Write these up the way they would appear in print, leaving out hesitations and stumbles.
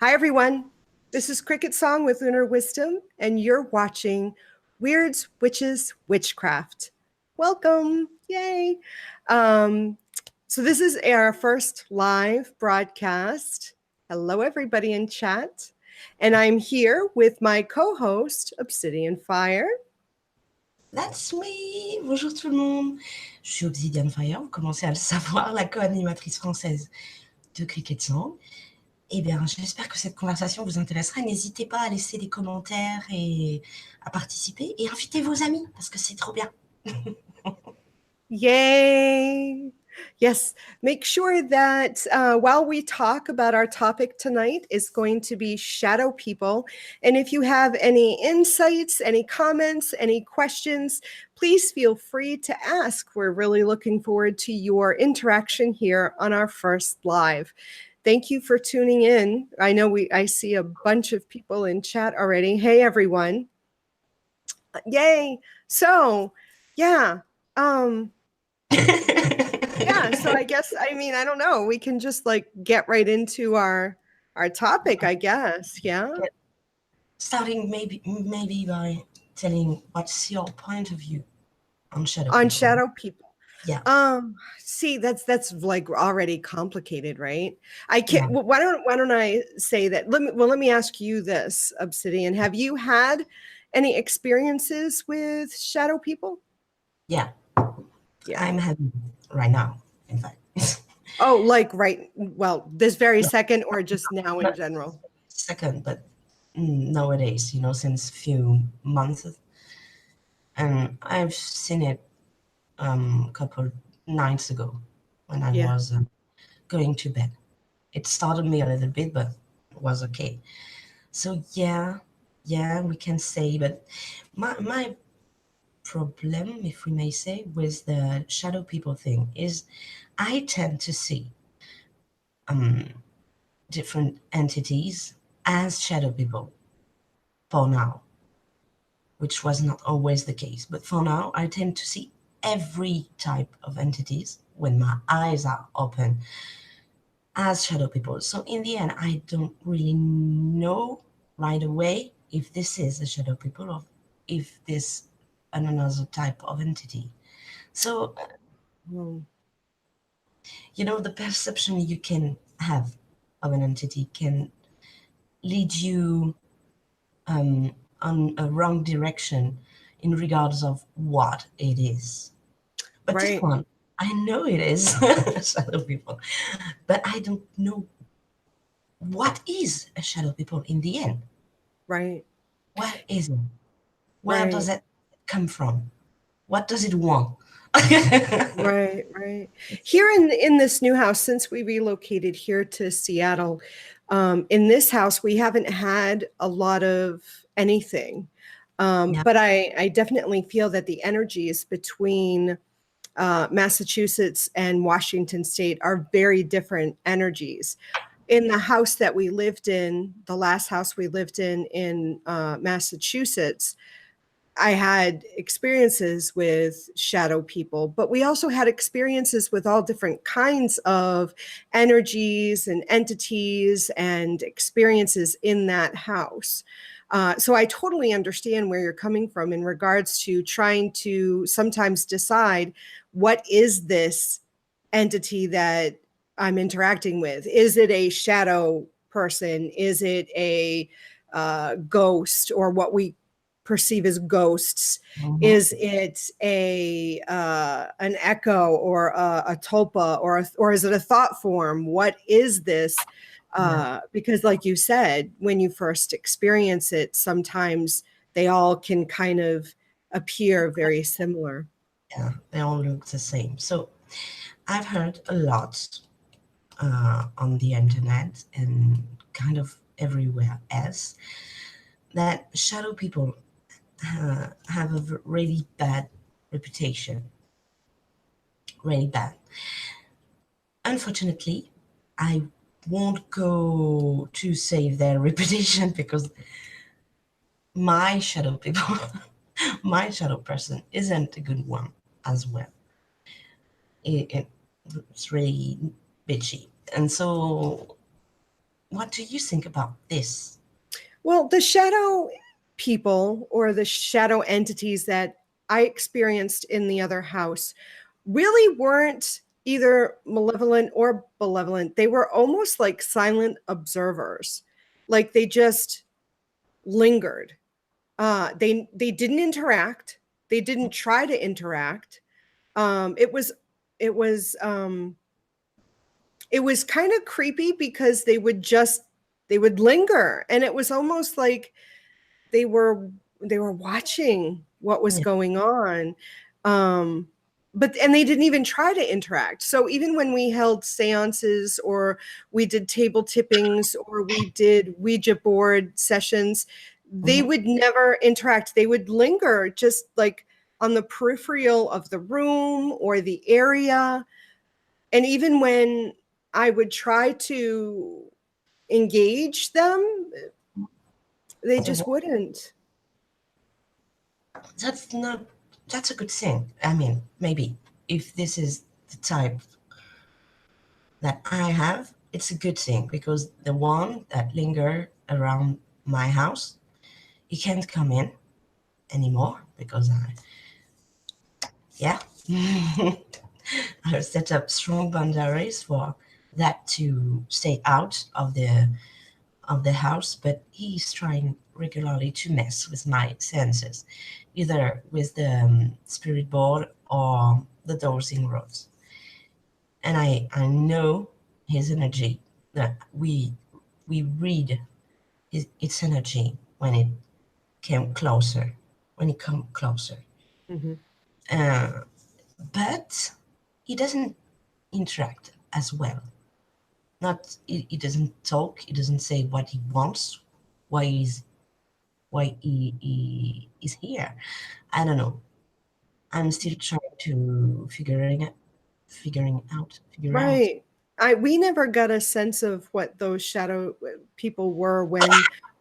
Hi, everyone. This is CricketSong with Lunar Wisdom, and you're watching Wyrds, Witches, Witchcraft. Welcome. Yay. So this is our first live broadcast. Hello, everybody in chat. And I'm here with my co-host, Obsidian Fire. That's me! Bonjour tout le monde! Je suis Obsidian Fire, vous commencez à le savoir, la co-animatrice française de CricketSong. Eh bien, j'espère que cette conversation vous intéressera. N'hésitez pas à laisser des commentaires et à participer. Et invitez vos amis, parce que c'est trop bien. Yay! Yes, make sure that while we talk about our topic tonight is going to be shadow people. And if you have any insights, any comments, any questions, please feel free to ask. We're really looking forward to your interaction here on our first live. Thank you for tuning in. I know I see a bunch of people in chat already. Hey, everyone. Yay. So, yeah. Yeah, so I guess, I don't know. We can just get right into our topic, I guess. Yeah. Starting maybe by telling what's your point of view on shadow On people. shadow people. Yeah. See, that's like already complicated, right? I can't. Yeah. Why don't I say that? Let me ask you this, Obsidian. Have you had any experiences with shadow people? Yeah. I'm having right now, in fact. Oh, like this very second, or just now in general? Second, but nowadays, since a few months. And I've seen it a couple nights ago when I was going to bed. It startled me a little bit, but it was okay. So yeah, we can say, but my problem, if we may say, with the shadow people thing is I tend to see different entities as shadow people for now, which was not always the case. But for now, I tend to see every type of entities when my eyes are open as shadow people. So in the end, I don't really know right away if this is a shadow people or if this another type of entity. So, the perception you can have of an entity can lead you on a wrong direction in regards of what it is. But this one, I know it is shadow people, but I don't know what is a shadow people in the end. Right. What is it? Where does it come from? What does it want? Right. Here in this new house, since we relocated here to Seattle, in this house, we haven't had a lot of anything. But I definitely feel that the energies between Massachusetts and Washington State are very different energies. In the house that we lived in, the last house we lived in Massachusetts, I had experiences with shadow people, but we also had experiences with all different kinds of energies and entities and experiences in that house. So I totally understand where you're coming from in regards to trying to sometimes decide, what is this entity that I'm interacting with? Is it a shadow person? Is it a ghost, or what we perceive as ghosts? Mm-hmm. Is it an echo, or a tulpa, or is it a thought form? What is this? Because like you said, when you first experience it, sometimes they all can kind of appear very similar. Yeah, they all look the same. So I've heard a lot on the internet and kind of everywhere else that shadow people have a really bad reputation. Really bad. Unfortunately, I won't go to save their reputation, because my shadow people, my shadow person isn't a good one as well. It's really bitchy. And so what do you think about this? Well, the shadow people or the shadow entities that I experienced in the other house really weren't either malevolent or benevolent. They were almost like silent observers. Like they just lingered. They didn't interact. They didn't try to interact. It was it was um, it was kind of creepy because they would linger, and it was almost like they were they were watching what was Yeah. going on. um and they didn't even try to interact. So even when we held seances or we did table tippings or we did Ouija board sessions, they Mm-hmm. would never interact. They would linger just like on the peripheral of the room or the area. And even when I would try to engage them, they So just wouldn't. that's not, that's a good thing. I mean, maybe if this is the type that I have, it's a good thing because the one that linger around my house, he can't come in anymore because yeah, I've set up strong boundaries for that to stay out of the house. But he's trying regularly to mess with my senses, either with the spirit board or the dowsing rods. And I know his energy. That we read its energy when it came closer, when it come closer. Mhm. Uh, but he doesn't interact as well. Not he doesn't talk. He doesn't say what he wants. Why he is here. I don't know. I'm still trying to figure out. Right. We never got a sense of what those shadow people were when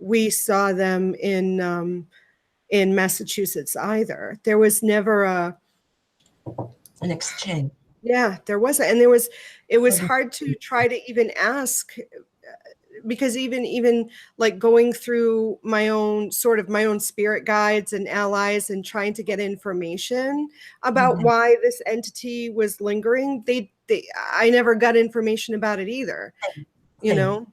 we saw them in Massachusetts either. There was never a An exchange. yeah, there wasn't. And it was Maybe. hard to try to even ask because even like going through my own spirit guides and allies and trying to get information about Mhm. why this entity was lingering, they I never got information about it either, you Same. know.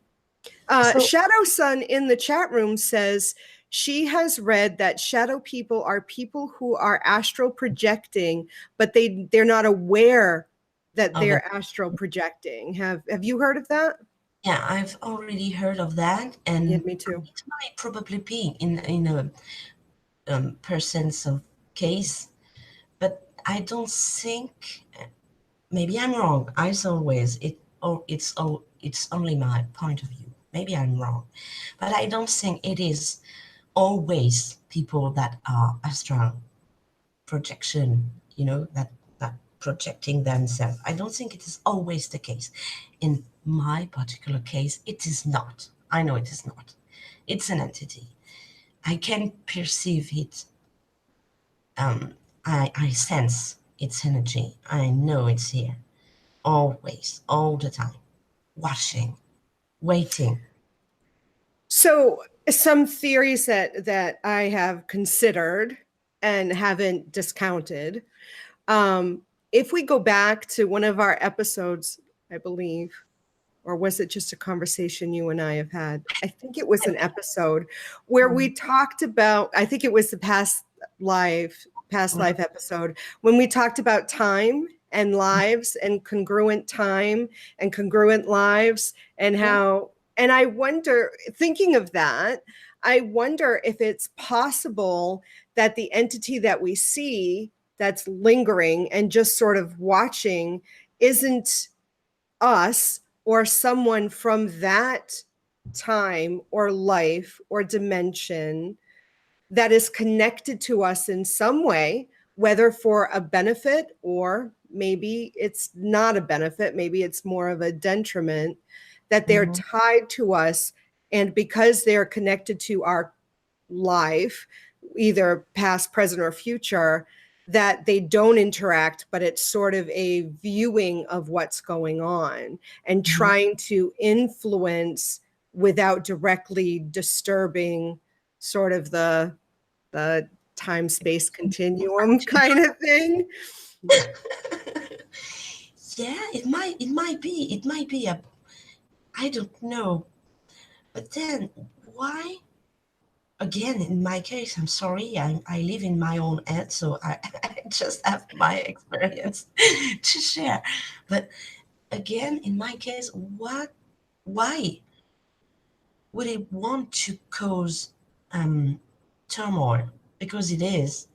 So Shadow Sun in the chat room says she has read that shadow people are people who are astral projecting, but they're not aware that of it. they're astral projecting. Have you heard of that? Yeah, I've already heard of that, Yeah, and me too. it might probably be in a percent of case, but I don't think. Maybe I'm wrong. As always, it's only my point of view. Maybe I'm wrong, but I don't think it is always people that are astral projection. That projecting themselves. I don't think it is always the case. In my particular case, it is not. I know it is not. It's an entity. I can perceive it. I sense its energy. I know it's here. Always, all the time. Watching, waiting. So some theories that I have considered and haven't discounted. Um, if we go back to one of our episodes, I believe, or was it just a conversation you and I have had? I think it was an episode where we talked about, I think it was the past life episode, when we talked about time and lives and congruent time and congruent lives and how, and I wonder, thinking of that, I wonder if it's possible that the entity that we see that's lingering and just sort of watching isn't us or someone from that time or life or dimension that is connected to us in some way, whether for a benefit or maybe it's not a benefit, maybe it's more of a detriment, that they're Mhm. tied to us. And because they're connected to our life, either past, present, or future, that they don't interact, but it's sort of a viewing of what's going on and Mhm. trying to influence without directly disturbing sort of the time-space continuum kind of thing. Yeah, it might be a, I don't know. But then why? Again, in my case, I'm sorry, I live in my own head, so I, I just have my experience to share. But again, in my case, why would it want to cause turmoil? Because it is.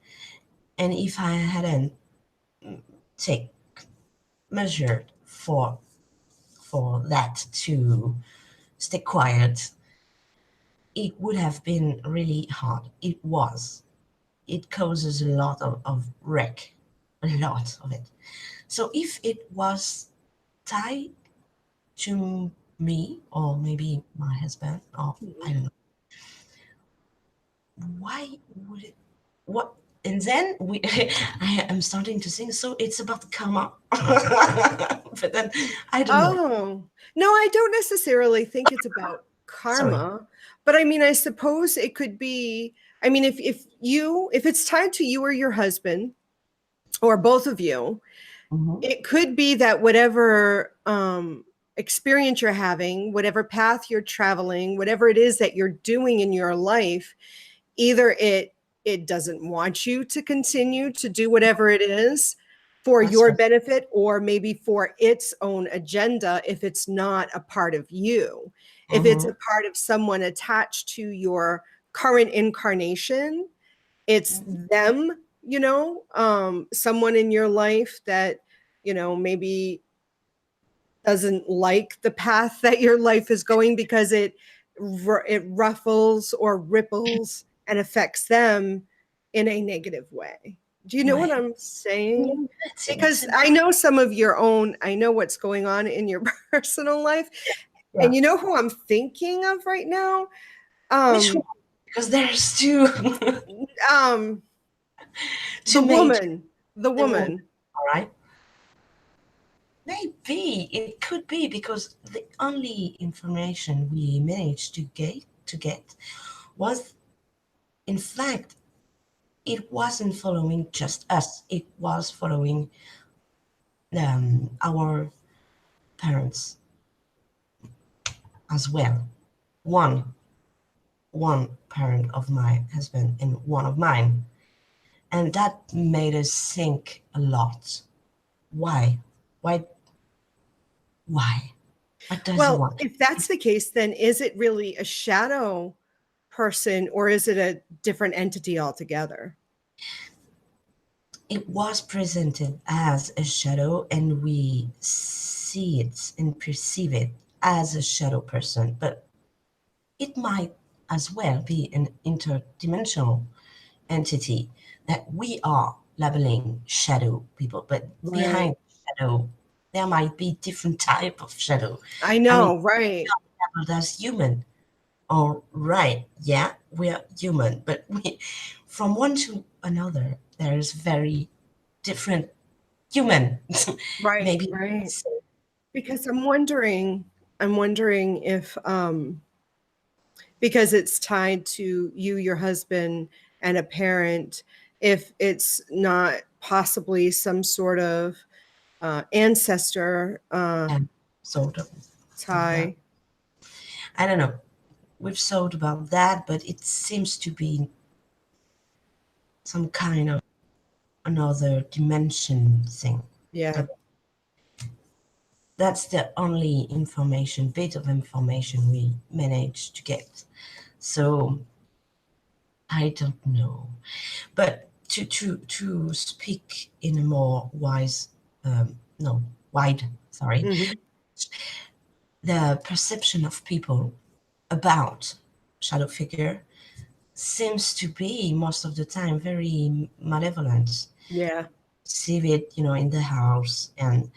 And if I hadn't take measure for that to stay quiet, it would have been really hard. It was. It causes a lot of wreck, a lot of it. So if it was tied to me or maybe my husband, or I don't know, why would it, what, and then we I am starting to sing, so it's about karma. But then I don't know. Oh, no, I don't necessarily think it's about Sorry. karma, but I mean, I suppose it could be, I mean, if it's tied to you or your husband or both of you, Mm-hmm. it could be that whatever experience you're having, whatever path you're traveling, whatever it is that you're doing in your life, either it doesn't want you to continue to do whatever it is for That's your right. benefit, or maybe for its own agenda if it's not a part of you. If it's Mm-hmm. a part of someone attached to your current incarnation, it's Mm-hmm. them, someone in your life that, maybe doesn't like the path that your life is going because it ruffles or ripples and affects them in a negative way. Do you know what Right. I'm Yeah, saying? it's Because I know I know what's going on in your personal life. yeah. And you know who I'm thinking of right now? Which one? Um, Because there's two. um, the Two major. woman, the The woman. woman. All right. Maybe it could be because the only information we managed to get was, in fact, it wasn't following just us. It was following our parents as well. One one parent of my husband and one of mine, and that made us think a lot. Why? Why? Why? What does he Well, want? if that's the case, then is it really a shadow person or is it a different entity altogether? It was presented as a shadow, and we see it and perceive it as a shadow person, but it might as well be an interdimensional entity that we are labeling shadow people, but Right. behind shadow there might be different type of shadow. I I mean, know, right. labeled as human. All right, yeah, we are human, but we, from one to another, there is very different human. Right, Maybe. right. Because I'm wondering if because it's tied to you, your husband, and a parent, if it's not possibly some sort of ancestor And sort of that. tie. I don't know. We've thought about that, but it seems to be some kind of another dimension thing. Yeah. But that's the only bit of information we managed to get. So I don't know. But to speak in a more no, wide, sorry, Mhm. the perception of people about shadow figure seems to be most of the time very malevolent. Yeah. See it, in the house, and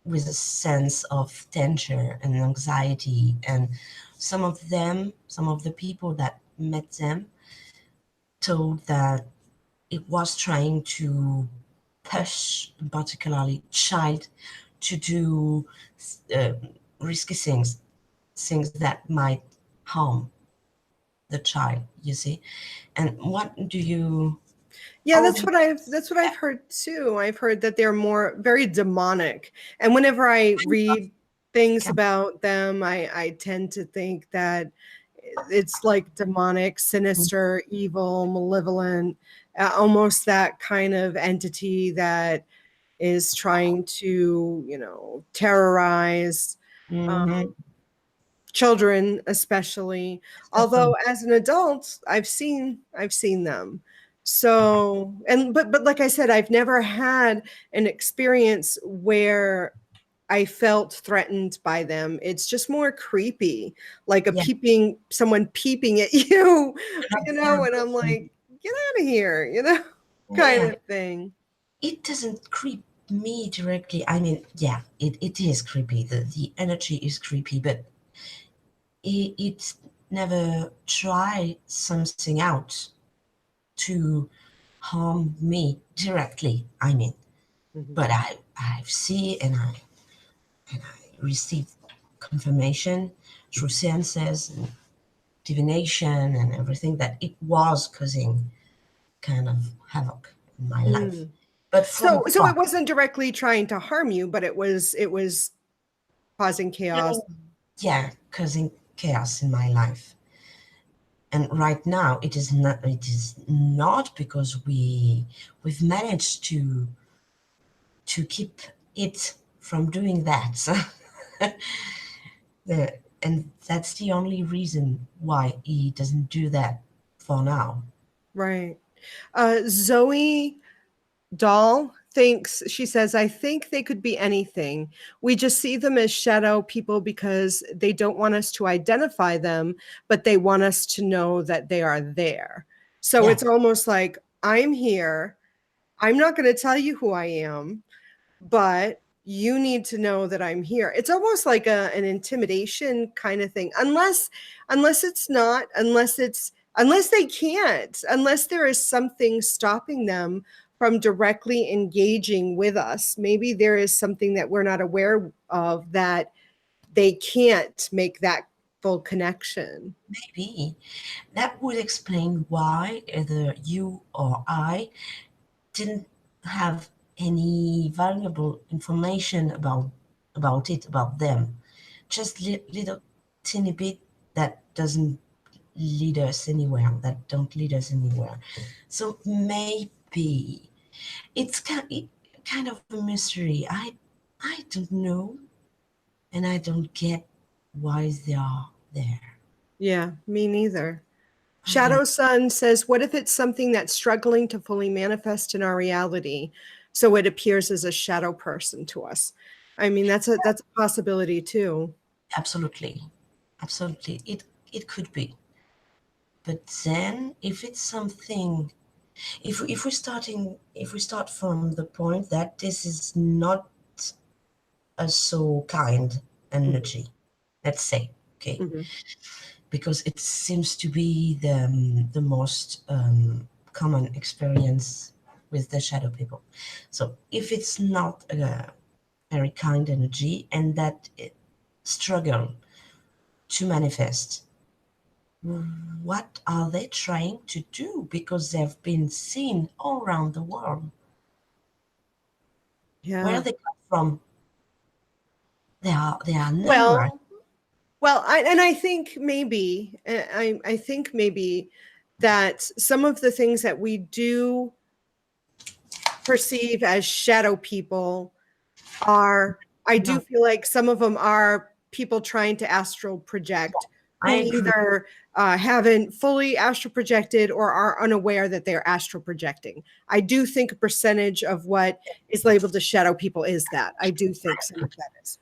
with a sense of danger and anxiety. And some of the people that met them told that it was trying to push, particularly child, to do uh, risky things, things that might harm the child, you see. And what do you? Yeah, How do you? that's what I've heard too. I've heard that they're more very demonic. And whenever I read things about them, I tend to think that it's like demonic, sinister, evil, malevolent, almost that kind of entity that is trying to, terrorize Mm-hmm. children, especially. Although as an adult, I've seen them. So, and but like I said, I've never had an experience where I felt threatened by them. It's just more creepy, like Yeah, someone peeping at you, yeah, and I'm like, get out of here, kind yeah. of thing. It doesn't creep me directly. I mean, yeah, it is creepy. The energy is creepy, but it's never try something out to harm me directly. I mean, Mhm. but I've seen and I received confirmation through seances and divination and everything that it was causing kind of havoc in my life. Mm. But So, from so far, it wasn't directly trying to harm you, but it was causing chaos. yeah, causing chaos in my life. And right now it is not because we've managed to keep it from doing that. And that's the only reason why he doesn't do that for now. Right. Zoe Doll she says, I think they could be anything. We just see them as shadow people because they don't want us to identify them, but they want us to know that they are there. So Yeah, it's almost like, I'm here. I'm not going to tell you who I am, but you need to know that I'm here. It's almost like an intimidation kind of thing. Unless it's not, unless they can't, unless there is something stopping them from directly engaging with us. Maybe there is something that we're not aware of that they can't make that full connection. maybe that would explain why either you or I didn't have any valuable information about them. Just little teeny bit that doesn't lead us anywhere. That don't lead us anywhere. So maybe it's kind of a mystery. I don't know, and I don't get why they are there. Yeah, me neither. I don't. Shadow Sun says, what if it's something that's struggling to fully manifest in our reality, so it appears as a shadow person to us? I mean, that's a possibility too. Absolutely, absolutely. It could be, but then if it's something, if we start from the point that this is not a so kind Mhm, energy, let's say, okay, mhm, because it seems to be the most common experience with the shadow people. So if it's not a very kind energy and that it struggle to manifest, what are they trying to do? Because they've been seen all around the world. Where yeah. they come from, they are numerous. Well, I think maybe I think maybe that some of the things that we do perceive as shadow people are, I do No, feel like some of them are people trying to astral project I who agree. either haven't fully astral projected or are unaware that they're astral projecting. I do think a percentage of what is labeled as shadow people is that. I do think some of that is.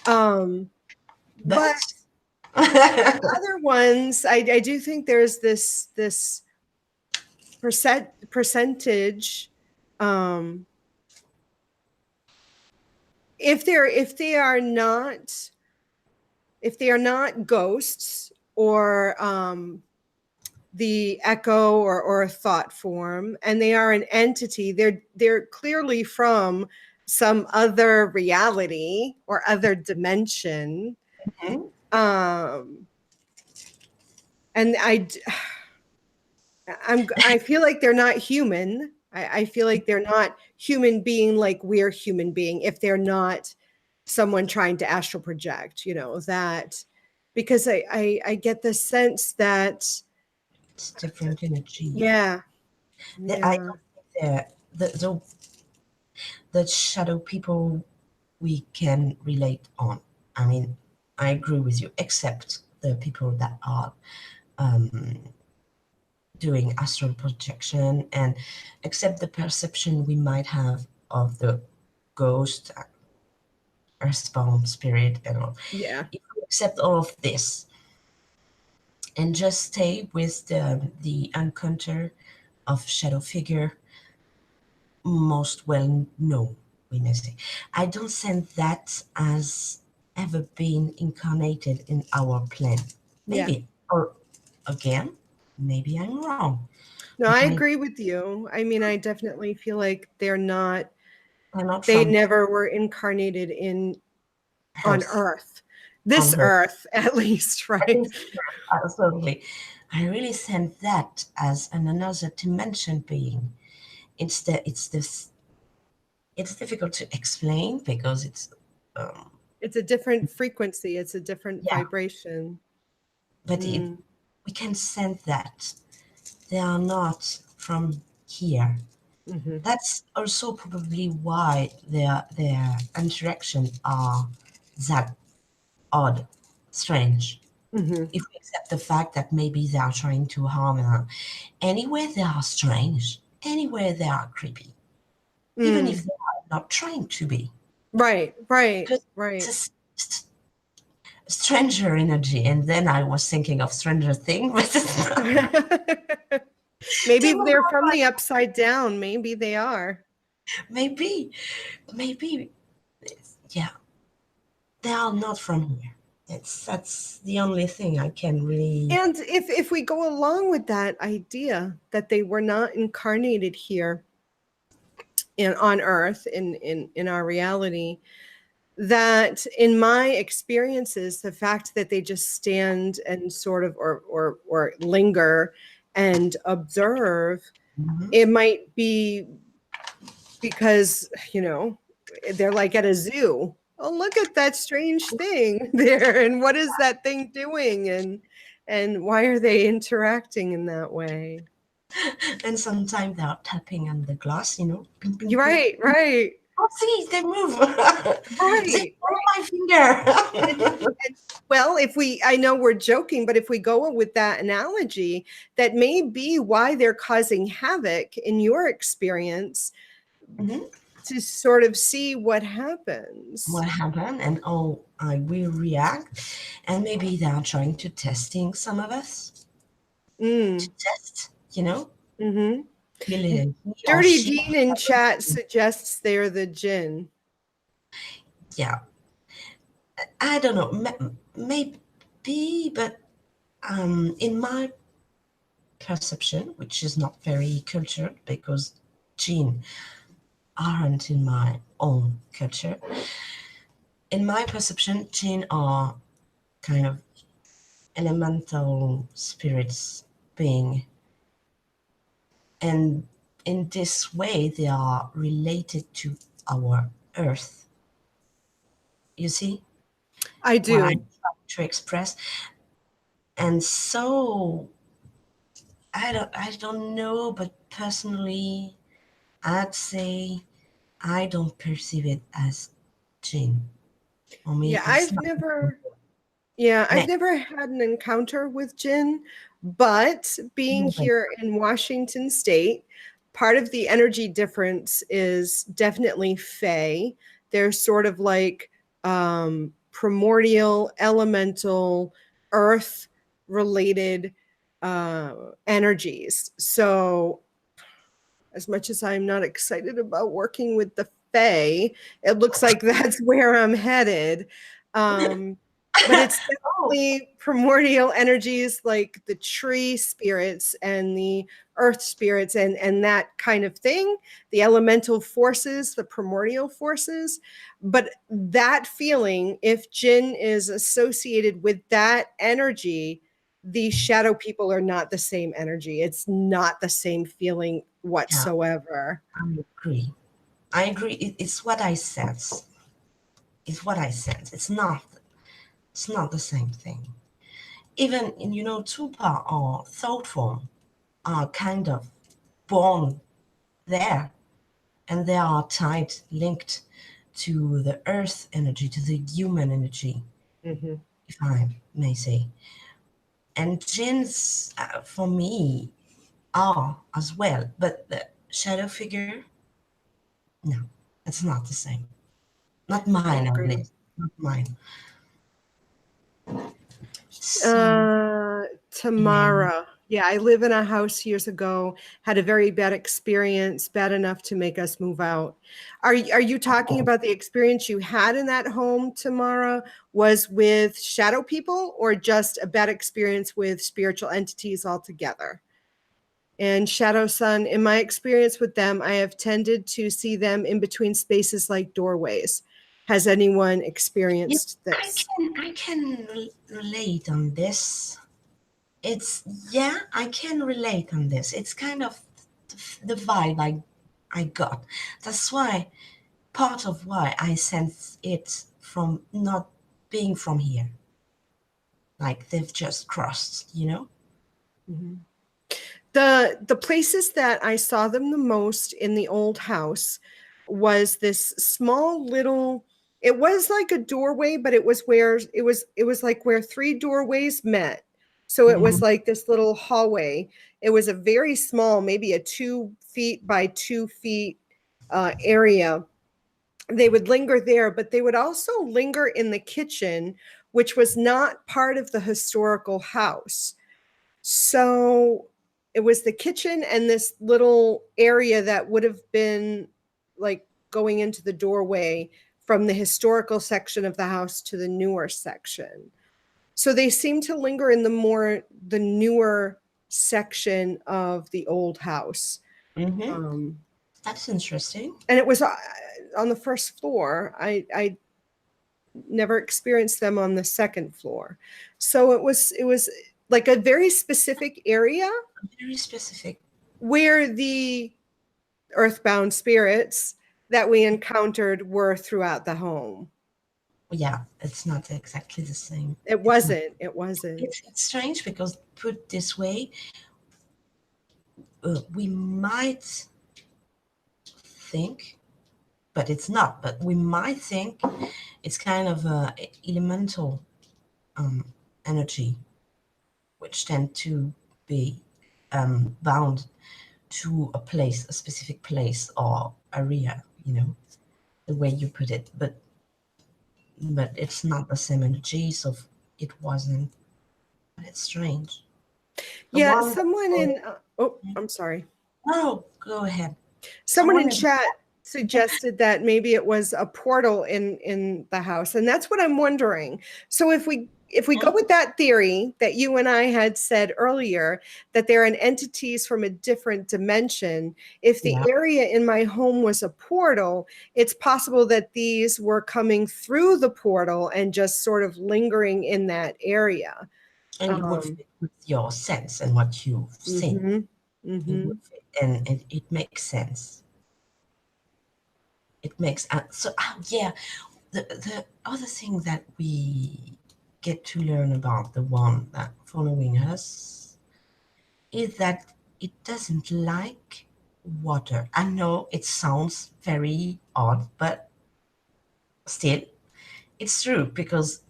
Um, but But other ones, I do think there's this percentage. Um, if they are not ghosts or the echo or a thought form, and they are an entity, they're clearly from some other reality or other dimension. Mhm. And I feel like they're not human. I feel like they're not human being like we're human being if they're not someone trying to astral project, that because I get the sense that It's different energy. yeah, I yeah, don't think the shadow people we can relate on. I mean, I agree with you, except the people that are um, doing astral projection, and except the perception we might have of the ghost, earthbound spirit, and all. yeah, If we accept all of this and just stay with the encounter of shadow figure, most well known, we may say. I don't sense that as ever being incarnated in our plane. yeah. Maybe, or again, maybe I'm wrong. No, But I agree with you. I mean, I definitely feel like I'm not they from never were incarnated on Earth, Earth, this on Earth. Earth at least, At right? least, absolutely. I really sense that as another dimension being. It's this. It's difficult to explain because um, It's a different frequency. It's a different yeah, vibration. but Mm, we can sense that they are not from here. hmm. That's also probably why their interaction are that odd, strange. Hmm. If we accept the fact that maybe they are trying to harm her, anywhere they are strange, anywhere they are creepy, even if Mm. they are not trying to be. Right, right, Because right. it's a stranger energy, and then I was thinking of Stranger Thing, but it's not. Maybe Don't know they're from how the upside down. Maybe they are. maybe, maybe, yeah, they are not from here. That's the only thing I can really. And if we go along with that idea that they were not incarnated here on Earth in our reality, that in my experiences, the fact that they just stand and sort of or linger and observe, Mhm. it might be because they're like at a zoo. Oh, look at that strange thing there, and what is that thing doing, and why are they interacting in that way? And sometimes they are tapping on the glass, ping, ping, You're ping. right, right, Oh, see, they move. They right, follow right. my And, finger. and well, if we, I know we're joking, but if we go with that analogy, that may be why they're causing havoc in your experience Mhm. to sort of see what happens. What happened, and oh, I will react, and maybe they are trying to testing some of us to Mm, test, mm-hmm. will he or Dirty she, Dean in chat suggests they're the Jinn. yeah, I don't know, maybe, but in my perception, which is not very cultured because gene aren't in my own culture, in my perception, gene are kind of elemental spirits being, and in this way they are related to our earth. You see I what I'm do. trying to express? And so I don't know, but personally I'd say I don't perceive it as jinn, or Yeah, maybe it's not. I've never had an encounter with Jinn, but being here in Washington State, part of the energy difference is definitely Fey. They're sort of like primordial, elemental, earth related energies. So, as much as I'm not excited about working with the Fey, it looks like that's where I'm headed. Um, but it's Oh, definitely primordial energies like the tree spirits and the earth spirits and that kind of thing, the elemental forces, the primordial forces. But that feeling, if Jinn is associated with that energy, the shadow people are not the same energy. It's not the same feeling yeah, whatsoever. I agree. I agree. It's what I sense. It's what I sense. It's not. It's not the same thing. Even in, Tupa or thought form are kind of born there, and they are tied, linked to the earth energy, to the human energy, Mm-hmm. if I may say. And jinns, for me, are as well, but the shadow figure, no, it's not the same. Not I mine, at agree. least. Not mine. So, Uh, yeah. Tamara. Yeah, I live in a house years ago, had a very bad experience, bad enough to make us move out. Are you talking Oh, about the experience you had in that home, Tamara, was with shadow people or just a bad experience with spiritual entities altogether? And Shadow Sun, in my experience with them, I have tended to see them in between spaces like doorways. Has anyone yeah, experienced I this? can I can relate on this. It's yeah, I can relate on this. It's kind of the vibe I got. That's why part of why I sense it from not being from here. Like they've just crossed. Mhm. The places that I saw them the most in the old house was this small little, it was like a doorway, but it was like where three doorways met. So it was Hmm. like this little hallway. It was a very small, maybe a 2 feet by 2 feet area. They would linger there, but they would also linger in the kitchen, which was not part of the historical house. So it was the kitchen and this little area that would have been like going into the doorway from the historical section of the house to the newer section. So they seem to linger in the newer section of the old house. Hmm. Um, That's interesting. and it was on the first floor. I never experienced them on the second floor. So it was like a very specific area Very specific. where the earthbound spirits that we encountered were throughout the home. Yeah, it's not exactly the same. It It's not. wasn't. It wasn't. It's strange because put this way, we might think, but it's not. But we might think it's kind of a elemental um, energy, which tend to be bound to a place, a specific place or area. The way you put it, but it's not the same energy, so it wasn't. But it's strange. The Yeah, one. someone in oh, I'm sorry. No, go ahead. Someone Someone in in. chat suggested that maybe it was a portal in the house, and that's what I'm wondering. So if we go with that theory that you and I had said earlier, that they're an entities from a different dimension, if the Yeah, area in my home was a portal, it's possible that these were coming through the portal and just sort of lingering in that area. and it would Um, fit with your sense and what you've seen. mm-hmm, It mm-hmm. would fit, and it makes sense. It makes so. Yeah, the other thing that we get to learn about the one that following us is that it doesn't like water. I know it sounds very odd, but still, it's true because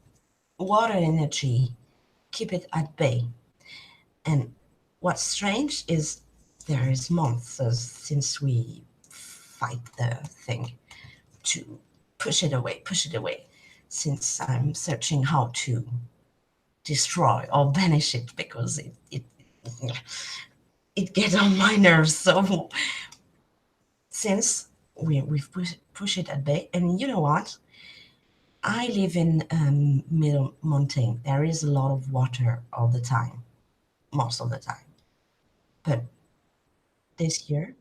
water energy keep it at bay. And what's strange is there is months since we fight the thing to push it away, since I'm searching how to destroy or banish it because it gets on my nerves. So since we've pushed it at bay, and you know what? I live in middle mountain. There is a lot of water all the time, most of the time. But this year,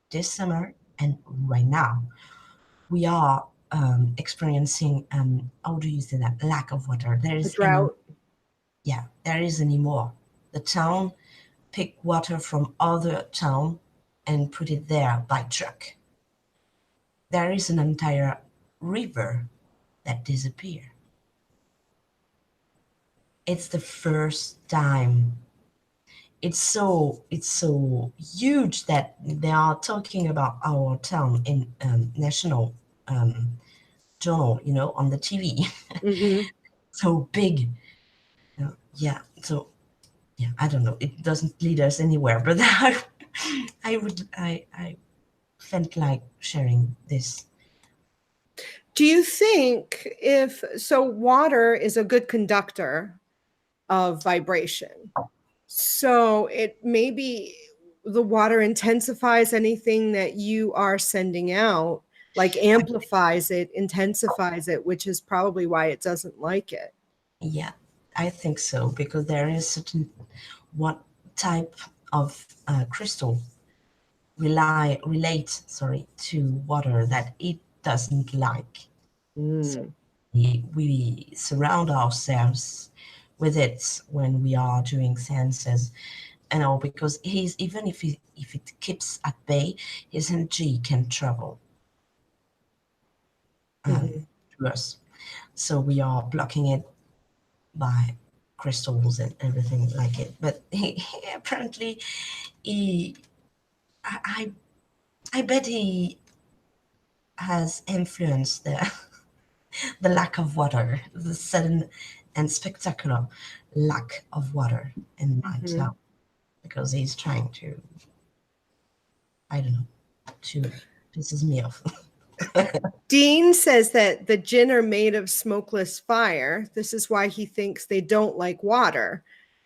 this summer, and right now, we are experiencing how do you say that, lack of water. There A is any drought. Yeah, there is anymore. The town pick water from other town and put it there by truck. There is an entire river that disappear. It's the first time. It's so huge that they are talking about our town in national journal, on the TV. Hmm. So big. Yeah. So yeah, I don't know. It doesn't lead us anywhere, but I felt like sharing this. Do you think if so, water is a good conductor of vibration? So it maybe the water intensifies anything that you are sending out, like amplifies it, intensifies it, which is probably why it doesn't like it. Yeah, I think so because there is certain what type of crystal relate to water that it doesn't like. So Mm. we surround ourselves with it when we are doing seances, and all because he's even if it keeps at bay, his energy can travel Mhm. to us. So we are blocking it by crystals and everything like it. But he apparently he I I bet he has influenced the lack of water, the sudden and spectacular lack of water in my Mhm. town because he's trying to, I don't know, to pisses me off. Dean says that the jinn are made of smokeless fire. This is why he thinks they don't like water.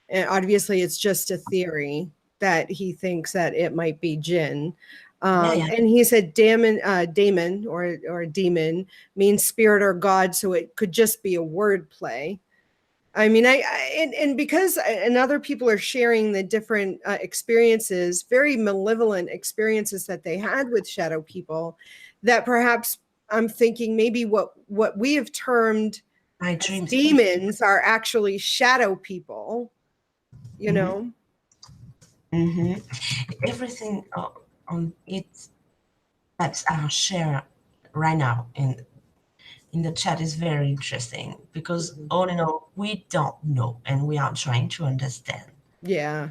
And obviously, it's just a theory that he thinks that it might be jinn. Yeah, yeah, And he said daemon or demon means spirit or god, so it could just be a word play. I mean, and because and other people are sharing the different experiences, very malevolent experiences that they had with shadow people, that perhaps I'm thinking maybe what we have termed I as dreamed. demons are actually shadow people, you Hmm. know? Hmm. Everything on it that's our share right now in the chat is very interesting because Mhm. all in all, we don't know and we are trying to understand. Yeah.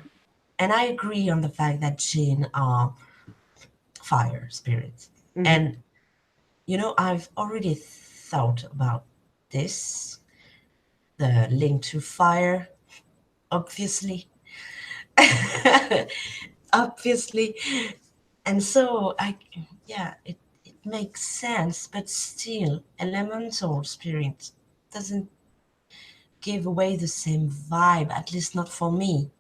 And I agree on the fact that jinn are fire spirits. Hmm. And I've already thought about this, the link to fire, obviously. Obviously. And so yeah, it makes sense, but still, elemental spirit doesn't give away the same vibe, at least not for me.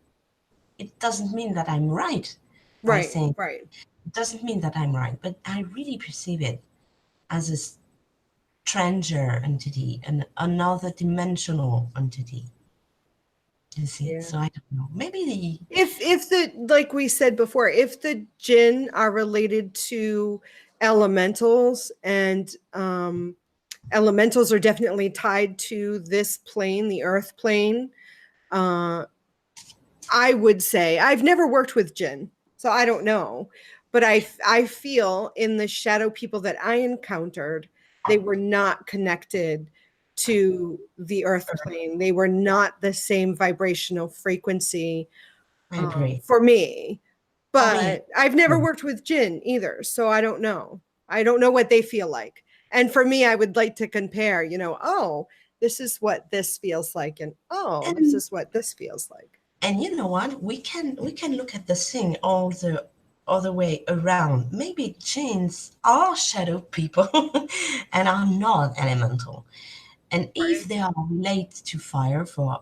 It doesn't mean that I'm right by Right. saying, Right. it doesn't mean that I'm right, but I really perceive it as a stranger entity and another dimensional entity. You see? Yeah. So I don't know. Maybe If the like we said before, if the jinn are related to elementals, and elementals are definitely tied to this plane, the earth plane, uh I would say I've never worked with jinn, so I don't know, but I feel in the shadow people that I encountered, they were not connected to the earth plane. They were not the same vibrational frequency I agree. for me. For me, But I've never no. worked with jinn either, so I don't know. I don't know what they feel like. And for me, I would like to compare, oh, this is what this feels like, and oh, this And is what this feels like. you know what? We can look at the thing all the other way around. Maybe genes are shadow people and are not elemental. And if Right. they are related to fire for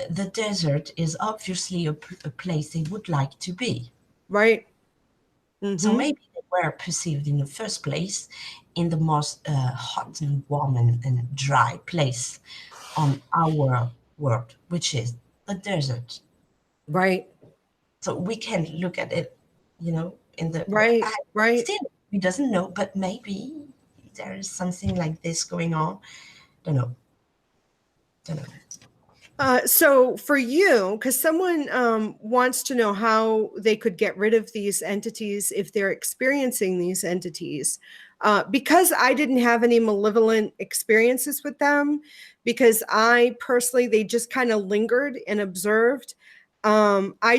the desert is obviously a place they would like to be. Right. So Mm-hmm. maybe they were perceived in the first place in the most hot and warm and dry place on our world, which is the desert. Right. So we can look at it, in the Right. Right. still we doesn't know, but maybe there is something like this going on. Don't know. Don't know. So for you, because someone wants to know how they could get rid of these entities if they're experiencing these entities, because I didn't have any malevolent experiences with them, because I personally, they just kind of lingered and observed. I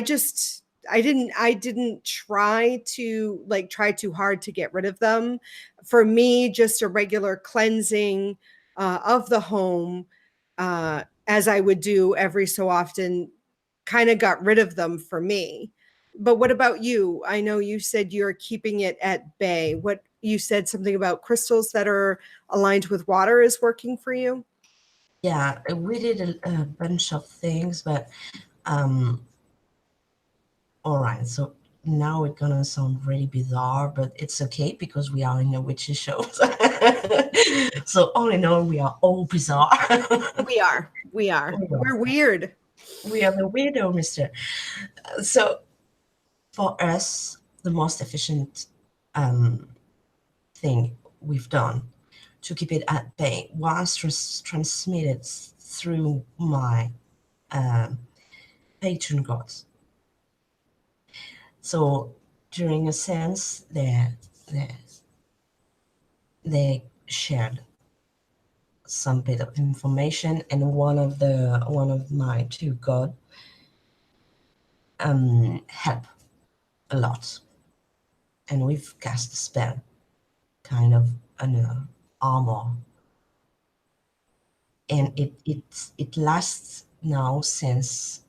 didn't try too hard to get rid of them. For me, just a regular cleansing of the home. As I would do every so often, kind of got rid of them for me. But what about you? I know you said you're keeping it at bay. What you said something about crystals that are aligned with water is working for you? Yeah, we did a bunch of things, but um, all right. So now it's gonna sound really bizarre, but it's okay because we are in a witchy show. So all in all, we are all bizarre. We are. We are. We are. We're weird. We are the weirdo, Mister. So for us, the most efficient um, thing we've done to keep it at bay was transmitted through my um, patron gods. So during a sense, they shared some bit of information, and one of my two god helped a lot, and we've cast a spell, kind of an armor, and it lasts now since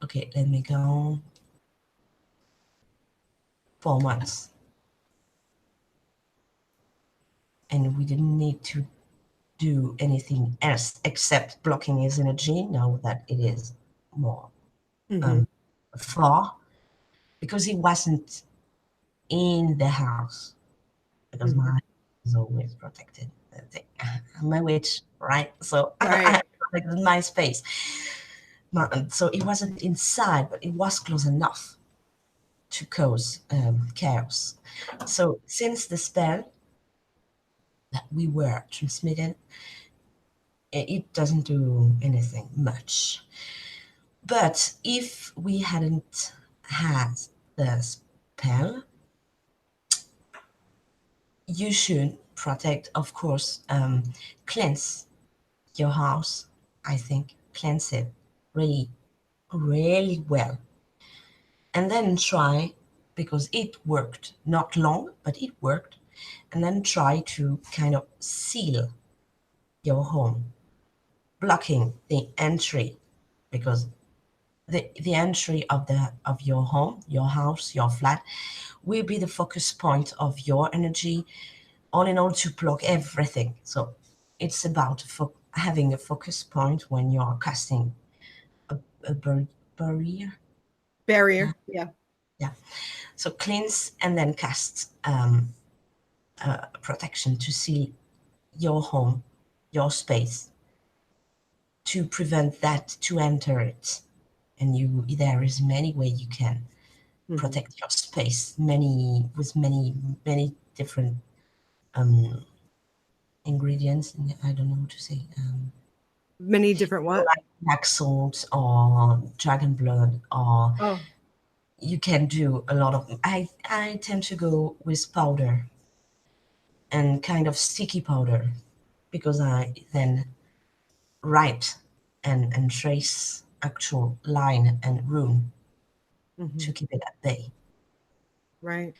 okay, let me go 4 months, and we didn't need to do anything else except blocking his energy now that it is more Mhm. far, because he wasn't in the house, because my Mhm. house is always protected. I'm a witch, right? So Right. I protected my space. So it wasn't inside, but it was close enough to cause chaos. So since the spell that we were transmitting, it doesn't do anything much. But if we hadn't had the spell, you should protect, of course, cleanse your house. I think cleanse it really, really well. And then try, because it worked, not long, but it worked. And then try to kind of seal your home, blocking the entry, because the entry of your home, your house, your flat will be the focus point of your energy, all in all, to block everything. So it's about having a focus point when you're casting a barrier. Barrier. Yeah. Yeah. So cleanse and then cast protection to seal your home, your space, to prevent that to enter it. And there is many way you can Mhm. protect your space, many different um, ingredients. I don't know what to say. Many different what? Like black salt or dragon blood, or Oh. you can do a lot of. I tend to go with powder and kind of sticky powder, because I then write and trace actual line and rune Mhm. to keep it at bay. Right.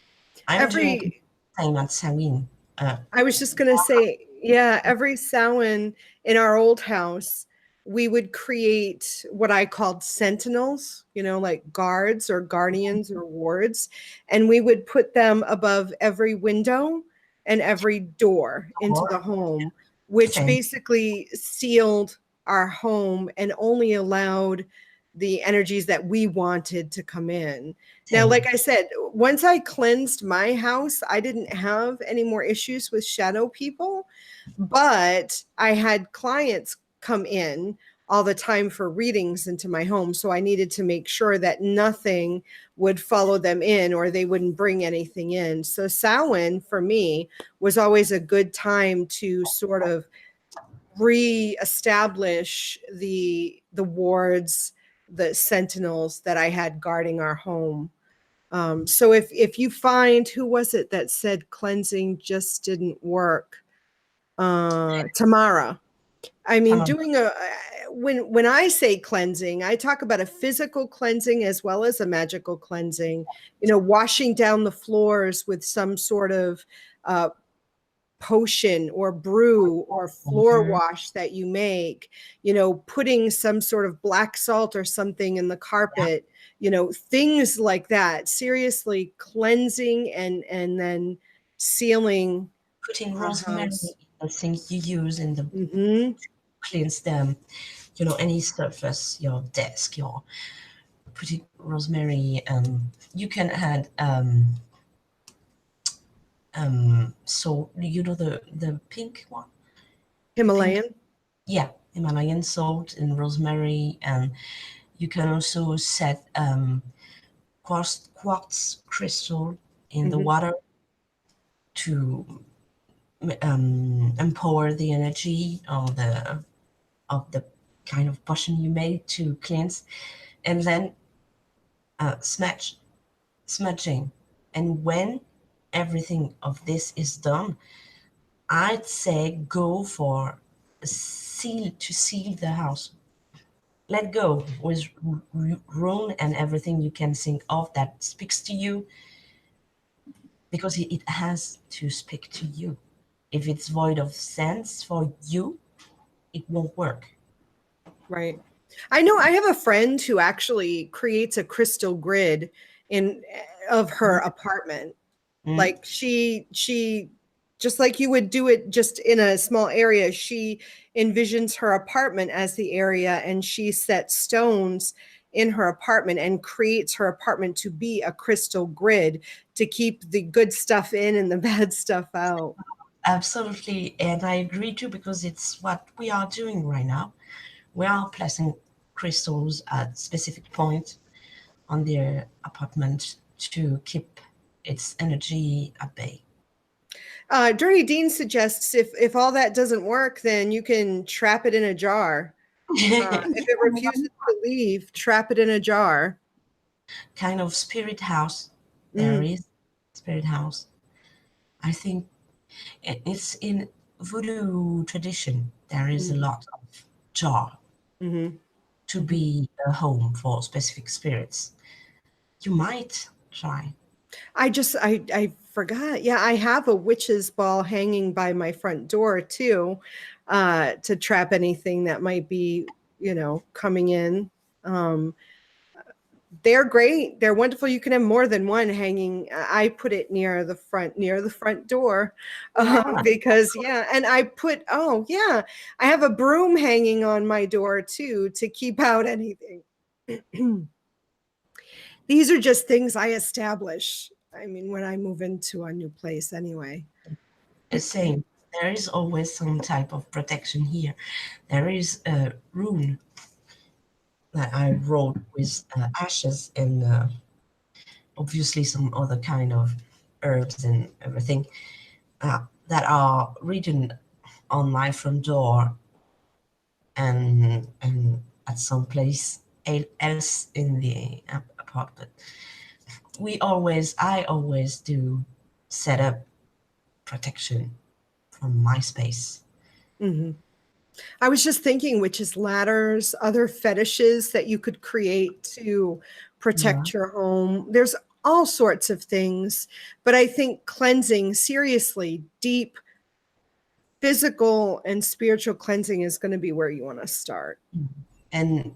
I'm doing the Every same at Samhain. Uh, I was just going to say, yeah, every Samhain in our old house, we would create what I called sentinels, like guards or guardians or wards, and we would put them above every window and every door into the or home, which same. basically sealed our home and only allowed the energies that we wanted to come in. Now, Same. like I said, once I cleansed my house, I didn't have any more issues with shadow people, but I had clients come in all the time for readings into my home. So I needed to make sure that nothing would follow them in or they wouldn't bring anything in. So Samhain for me was always a good time to sort of re-establish the wards, the sentinels that I had guarding our home. So if you find, who was it that said cleansing just didn't work? Tamara. I mean, doing when I say cleansing, I talk about a physical cleansing as well as a magical cleansing. You know, washing down the floors with some sort of potion or brew or floor wash that you make, you know, putting some sort of black salt or something in the carpet, you know, things like that. Seriously, cleansing and then sealing. Putting rosemary, the things you use in the cleanse them, you know, any surface, your desk, your putting rosemary. You can add so you know the pink one, Himalayan. pink, yeah, Himalayan salt and rosemary, and you can also set quartz crystal in the water to empower the energy of the kind of potion you made to cleanse, and then smudging. And when everything of this is done, I'd say go for seal the house. Let go with rune and everything you can think of that speaks to you, because it has to speak to you. If it's void of sense for you, it won't work. Right. I know I have a friend who actually creates a crystal grid in of her apartment. Like she just like you would do it just in a small area, she envisions her apartment as the area and she sets stones in her apartment and creates her apartment to be a crystal grid to keep the good stuff in and the bad stuff out. Absolutely, and I agree too, because it's what we are doing right now. We are placing crystals at specific points on their apartment to keep its energy at bay. Dirty Dean suggests if all that doesn't work, then you can trap it in a jar. If it refuses to leave, trap it in a jar. Kind of spirit house. There is spirit house. I think it's in voodoo tradition. There is a lot of jar to be a home for specific spirits. You might try. I forgot. Yeah, I have a witch's ball hanging by my front door too, to trap anything that might be, you know, coming in. They're great. They're wonderful. You can have more than one hanging. I put it near the front door, because and I put I have a broom hanging on my door too to keep out anything. These are just things I establish. I mean, when I move into a new place, anyway. Same. There is always some type of protection here. There is a rune that I wrote with ashes and obviously some other kind of herbs and everything that are written on my front door and at some place else in the apartment. I always do set up protection from my space. I was just thinking witches' ladders, other fetishes that you could create to protect your home. There's all sorts of things, but I think cleansing, seriously, deep physical and spiritual cleansing is going to be where you want to start. And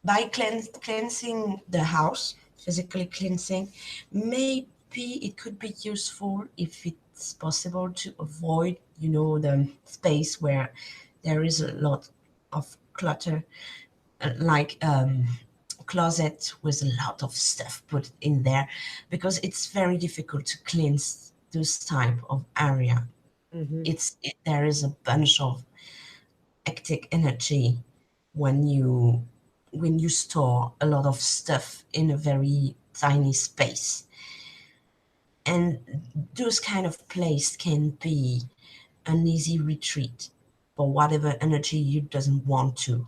by cleansing the house, physically cleansing, maybe it could be useful if it's possible to avoid, you know, the space where there is a lot of clutter, like closet with a lot of stuff put in there, because it's very difficult to cleanse this type of area. There is a bunch of hectic energy when you store a lot of stuff in a very tiny space. And those kind of place can be an easy retreat for whatever energy you doesn't want to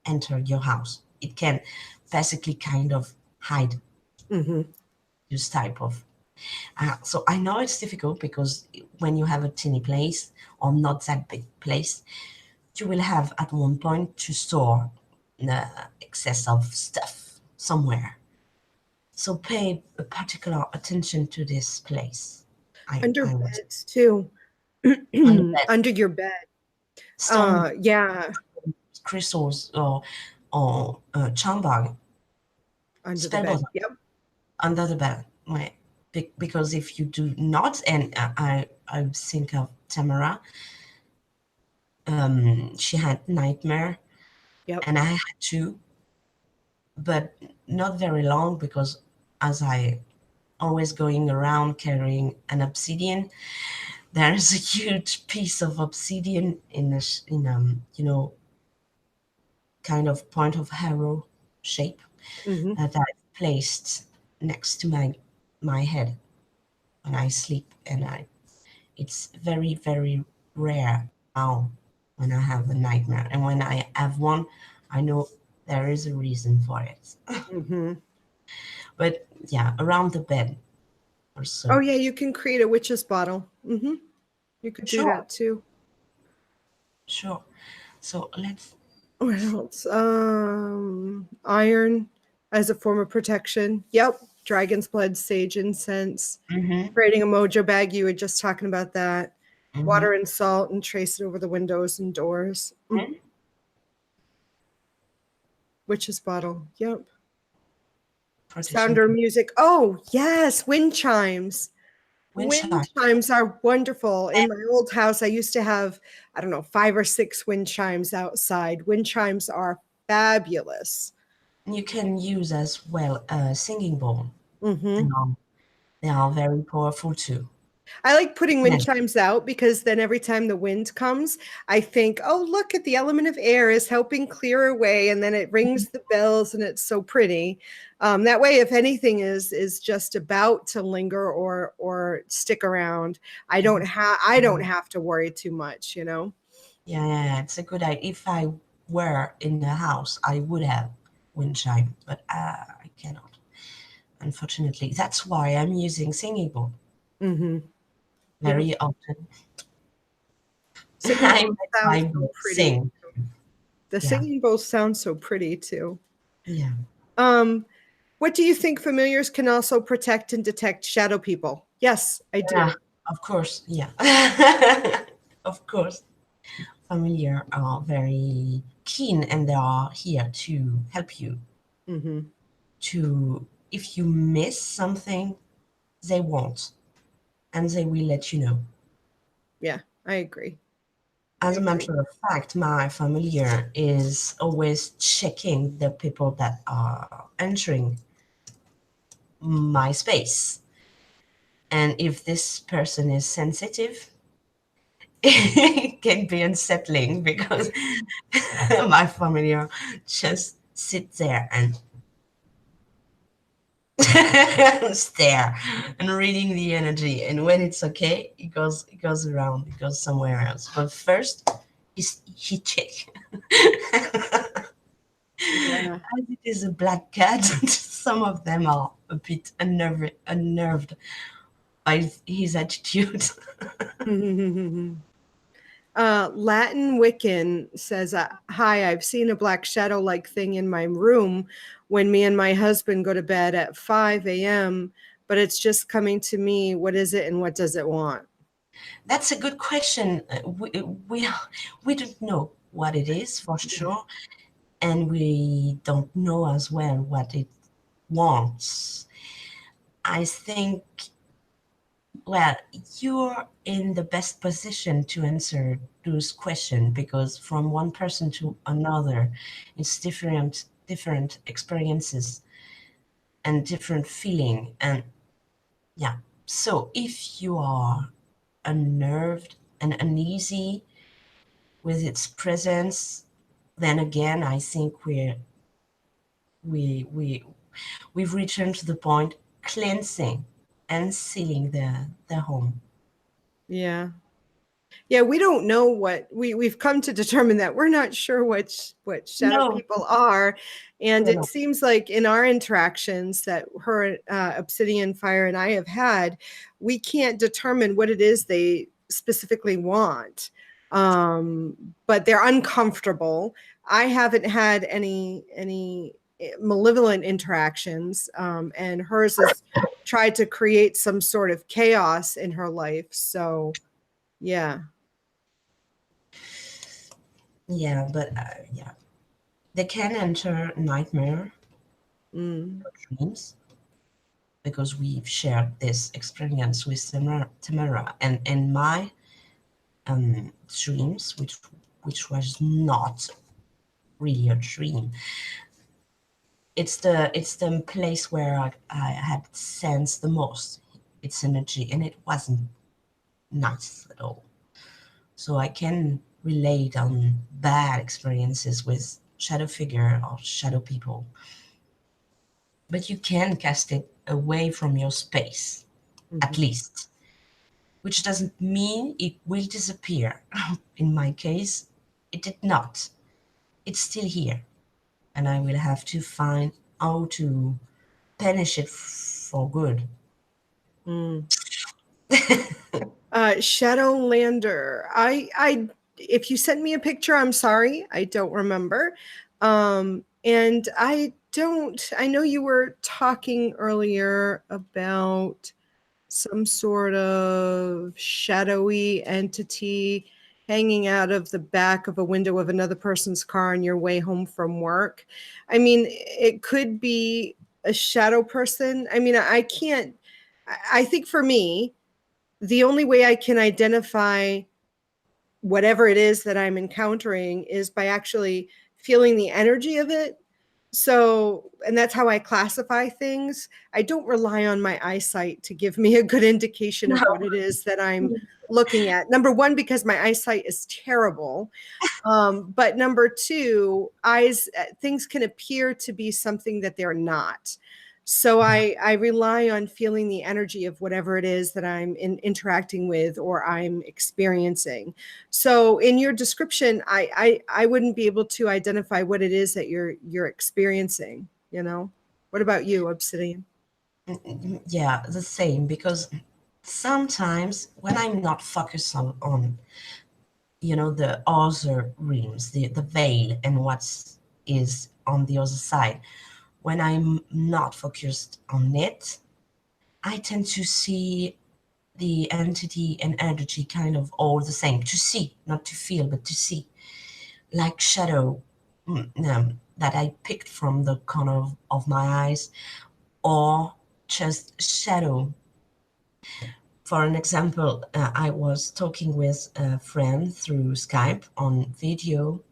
enter your house. It can basically kind of hide this type of. So I know it's difficult, because when you have a teeny place or not that big place, you will have at one point to store the excess of stuff somewhere. So pay a particular attention to this place. Under I would beds too. under bed, Under your bed. stone Yeah. crystals, or charm bag, Under the spell bed. bottle Yep. under the bed. Right. Because if you do not, and I think of Tamara, she had nightmare, Yep. and I had too, but not very long, because as I always going around carrying an obsidian, there is a huge piece of obsidian in kind of point of arrow shape that I placed next to my head when I sleep, and it's very, very rare now when I have a nightmare, and when I have one, I know there is a reason for it. But yeah, around the bed also. Oh yeah, you can create a witch's bottle. You could do Sure, that too. sure. So let's. What else? Iron as a form of protection. Yep. Dragon's blood, sage incense. Mm-hmm, Creating a mojo bag. You were just talking about that. mm-hmm, Water and salt and trace it over the windows and doors. mm-hmm. Witch's bottle. Yep. Protection. Sounder music. Oh, yes. Wind chimes. Wind Wind chime. chimes are wonderful. In my old house, I used to have, I don't know, 5 or 6 wind chimes outside. Wind chimes are fabulous. You can use as well a singing bowl. They Hmm are, they are very powerful too. I like putting wind Yeah. chimes out because then every time the wind comes, I think, oh, look at the element of air is helping clear away. And then it rings the bells and it's so pretty. That way, if anything is just about to linger or stick around, I don't have to worry too much, you know? Yeah, it's a good idea. If I were in the house, I would have wind chime, but I cannot, unfortunately. That's why I'm using singing bowl Mm-hmm. Yep. very often. Singing I bowls let sound my so bowl pretty. sing. The Yeah, singing bowls sound so pretty too. yeah, Um, what do you think familiars can also protect and detect shadow people? Yes, I yeah. do. Of course, yeah. Of course, familiar are very keen, and they are here to help you. Mm-hmm. To if you miss something, they won't, and they will let you know. Yeah, I agree. I As a agree. matter of fact, my familiar is always checking the people that are entering my space. And if this person is sensitive, it can be unsettling, because my familiar just sit there and stare and reading the energy. And when it's okay, it goes around, it goes somewhere else. But first, he check. Yeah. As it is a black cat, some of them are a bit unnerved by his attitude. Latin Wiccan says, hi, I've seen a black shadow like thing in my room when me and my husband go to bed at 5 a.m., but it's just coming to me. What is it and what does it want? That's a good question. We don't know what it is for sure, and we don't know as well what it wants. I think, well, you're in the best position to answer those questions, because from one person to another, it's different different experiences and different feeling. And yeah, so if you are unnerved and uneasy with its presence, then again, I think we've returned to the point cleansing and sealing the home. Yeah. Yeah, we don't know what we've come to determine that we're not sure what shadow No, people are. And we're it not. seems like in our interactions that her Obsidian Fire and I have had, we can't determine what it is they specifically want. But they're uncomfortable. I haven't had any malevolent interactions, and hers has tried to create some sort of chaos in her life. So yeah. Yeah, but yeah, they can enter nightmare Mm. dreams because we've shared this experience with Tamara, and in my dreams, which was not really a dream. It's the place where I had sensed the most its energy, and it wasn't nice at all. So I can relate on bad experiences with shadow figure or shadow people, but you can cast it away from your space, at Mhm. least, which doesn't mean it will disappear. In my case, it did not. It's still here, and I will have to find how to banish it for good. Mm. Shadowlander. If you sent me a picture, I'm sorry, I don't remember. And I know you were talking earlier about some sort of shadowy entity hanging out of the back of a window of another person's car on your way home from work. I mean, it could be a shadow person. I mean, I can't, I think for me, the only way I can identify whatever it is that I'm encountering is by actually feeling the energy of it. So, and that's how I classify things. I don't rely on my eyesight to give me a good indication of what it is that I'm looking at. Number one, because my eyesight is terrible. But number two, things can appear to be something that they're not. So I rely on feeling the energy of whatever it is that I'm interacting with or I'm experiencing. So in your description, I wouldn't be able to identify what it is that you're experiencing, you know? What about you, Obsidian? Yeah, the same, because sometimes when I'm not focused on the other realms, the veil and what is on the other side, when I'm not focused on it, I tend to see the entity and energy kind of all the same. To see, not to feel, but to see. Like shadow that I picked from the corner of my eyes, or just shadow. For an example, I was talking with a friend through Skype on video,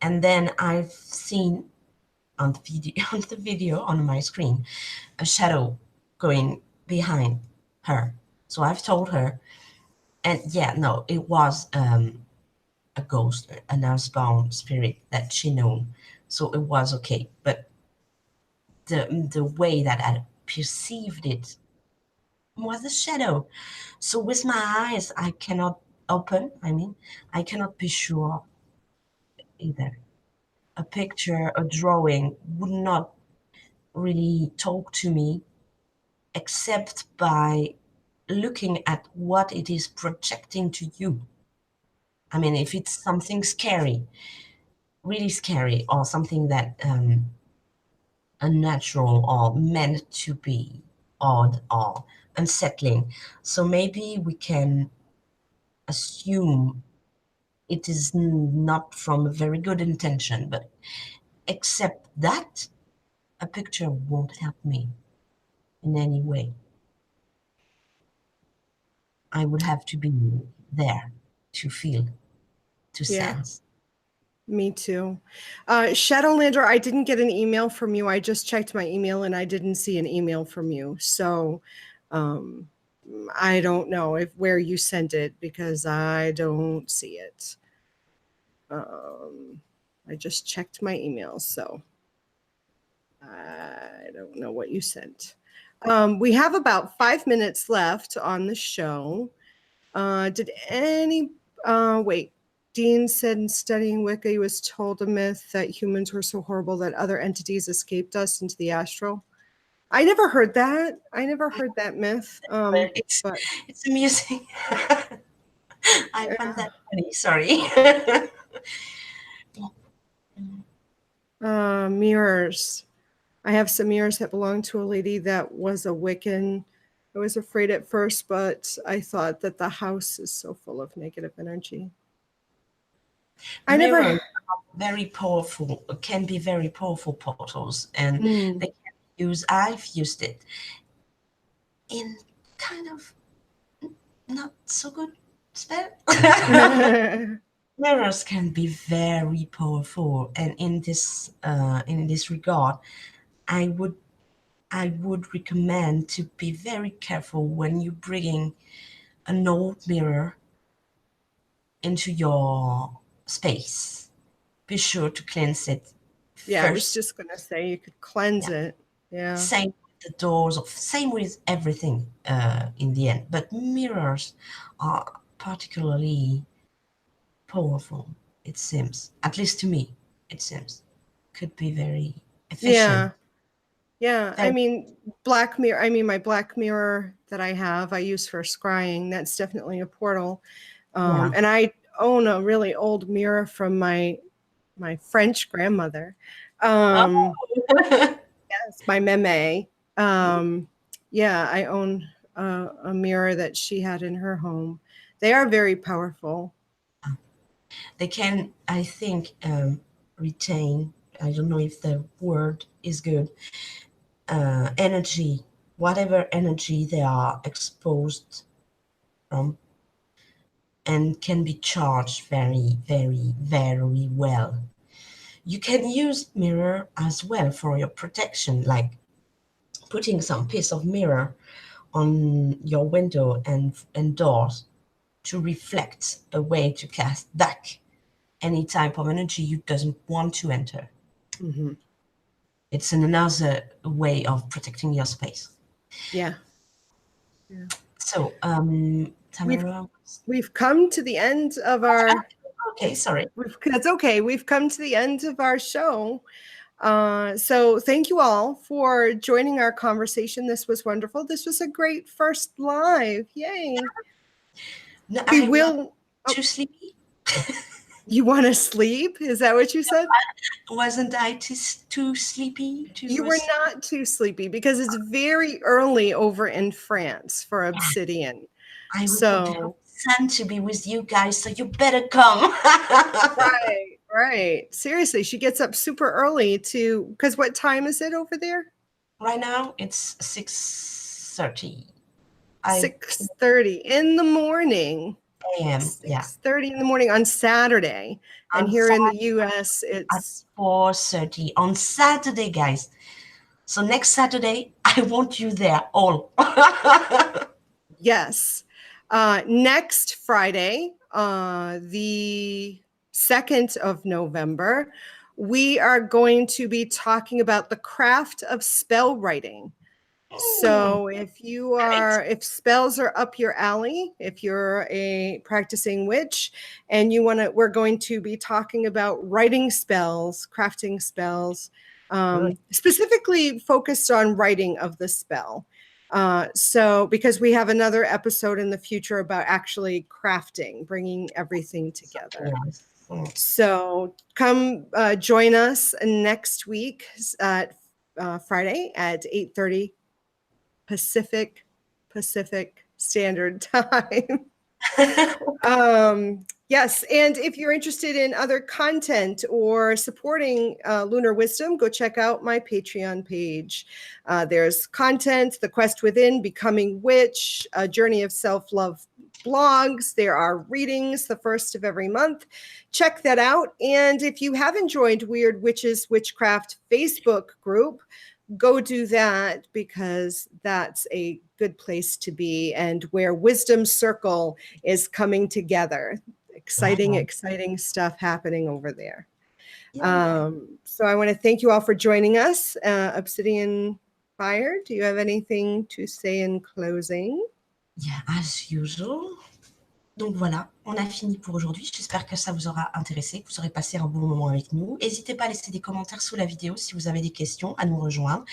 and then I've seen on the video on my screen a shadow going behind her. So I've told her, and yeah, no, it was a ghost, an earthbound spirit that she knew, so it was okay. But the way that I perceived it was a shadow. So with my eyes, I cannot open. I mean, I cannot be sure either. A picture, a drawing would not really talk to me except by looking at what it is projecting to you. I mean, if it's something scary, really scary, or something that unnatural or meant to be odd or unsettling, so maybe we can assume it is not from a very good intention, but except that, a picture won't help me in any way. I would have to be there to feel, to Yeah. sense. Me too. Shadowlander, I didn't get an email from you. I just checked my email and I didn't see an email from you. So I don't know where you sent it because I don't see it. I just checked my emails, so I don't know what you sent. We have about 5 minutes left on the show. Wait, Dean said in studying Wicca, he was told a myth that humans were so horrible that other entities escaped us into the astral. I never heard that. I never heard that myth. It's amusing. I find that funny. Sorry. Mirrors. I have some mirrors that belong to a lady that was a Wiccan. I was afraid at first, but I thought that the house is so full of negative energy. Mirrors are very powerful, can be very powerful portals, and they can use, I've used it in kind of not so good spell. Mirrors can be very powerful, and in this regard, I would recommend to be very careful when you're bringing an old mirror into your space. Be sure to cleanse it Yeah, first. I was just gonna say you could cleanse it. Yeah. Same with the doors, same with everything in the end. But mirrors are particularly powerful, it seems. At least to me, it seems. Could be very efficient. Yeah. I mean, my black mirror that I have, I use for scrying. That's definitely a portal. And I own a really old mirror from my French grandmother. Yes, my meme. Yeah, I own a mirror that she had in her home. They are very powerful. They can, I think, retain, I don't know if the word is good, energy, whatever energy they are exposed from, and can be charged very, very, very well. You can use mirror as well for your protection, like putting some piece of mirror on your window and doors to reflect a way to cast back any type of energy you doesn't want to enter. Mm-hmm. It's another way of protecting your space. Yeah. So, Tamara, we've come to the end of our. Okay, sorry. That's okay. We've come to the end of our show. So thank you all for joining our conversation. This was wonderful. This was a great first live. Yay. No, We will. Too sleepy? You want to sleep? Is that what you said? Wasn't I too sleepy? You were not too sleepy because it's very early over in France for Obsidian. I would want sun to be with you guys, so you better come. Right. Seriously, she gets up super early because what time is it over there? Right now it's 6:30. 6:30 in the morning. AM, 6:30 in the morning on Saturday. And here in the US, it's 4:30 on Saturday, guys. So next Saturday, I want you there all. Yes. Next Friday, the 2nd of November, we are going to be talking about the craft of spell writing. So if spells are up your alley, if you're a practicing witch and we're going to be talking about writing spells, crafting spells, specifically focused on writing of the spell. So because we have another episode in the future about actually crafting, bringing everything together. So come join us next week at Friday at 8:30 Pacific Standard Time. Yes, and if you're interested in other content or supporting Lunar Wisdom, go check out my Patreon page. There's content, The Quest Within, Becoming Witch, A Journey of Self-Love blogs. There are readings the first of every month. Check that out. And if you haven't joined Weird Witches Witchcraft Facebook group, go do that, because that's a good place to be, and where Wisdom Circle is coming together. Exciting stuff happening over there. So I want to thank you all for joining us. Obsidian Fire, do you have anything to say in closing? Yeah, as usual. Donc voilà, on a fini pour aujourd'hui. J'espère que ça vous aura intéressé, que vous aurez passé un bon moment avec nous. N'hésitez pas à laisser des commentaires sous la vidéo si vous avez des questions, à nous rejoindre.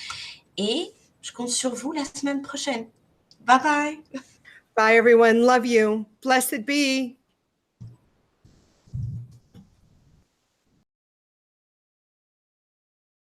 Et je compte sur vous la semaine prochaine. Bye bye. Bye everyone. Love you. Blessed be.